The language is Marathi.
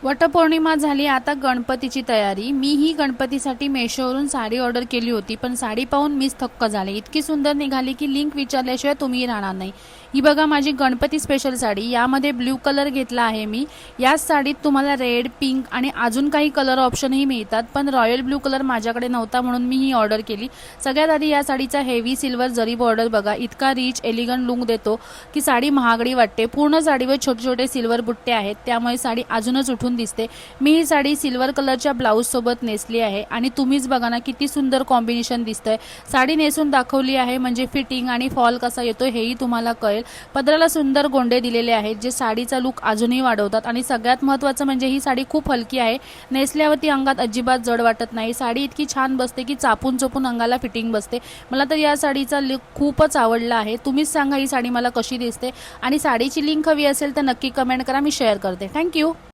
वटपौर्णिमा झाली, आता गणपतीची तयारी। मी ही गणपतीसाठी मेशोवरून साडी ऑर्डर केली होती, पण साडी पाहून मीच थक्क झाले। इतकी सुंदर निघाली की लिंक विचारल्याशिवाय तुम्ही राहणार नाही। ही बघा माझी गणपती स्पेशल साडी, यामध्ये ब्ल्यू कलर घेतला आहे मी। याच साडीत तुम्हाला रेड, पिंक आणि अजून काही कलर ऑप्शनही मिळतात, पण रॉयल ब्ल्यू कलर माझ्याकडे नव्हता म्हणून मी ही ऑर्डर केली। सगळ्यात आधी या साडीचा हेवी सिल्वर जरी बॉर्डर बघा, इतका रिच एलिगंट लुक देतो की साडी महागडी वाटते। पूर्ण साडीवर छोटे छोटे सिल्वर बुट्टे आहेत, त्यामुळे साडी अजूनच उठून दिसते। मी ही साडी सिल्वर कलरच्या ब्लाउज सोबत नेसली आहे आणि तुम्हीच बघा ना किती सुंदर कॉम्बिनेशन दिसतंय। साडी नेसून दाखवली आहे म्हणजे फिटिंग आणि फॉल कसा येतो हेही तुम्हाला कळेल। पदराला सुंदर गोंडे दिलेले आहेत जे साडीचा लुक अजूनही वाढवतात आणि सगळ्यात महत्त्वाचं म्हणजे ही साडी खूप हलकी आहे। नेसल्यावरती अंगात अजिबात जड वाटत नाही। साडी इतकी छान बसते की चापून चोपून अंगाला फिटिंग बसते। मला तर या साडीचा लुक खूपच आवडला आहे। तुम्हीच सांगा ही साडी मला कशी दिसते आणि साडीची लिंक हवी असेल तर नक्की कमेंट करा, मी शेअर करते। थँक्यू।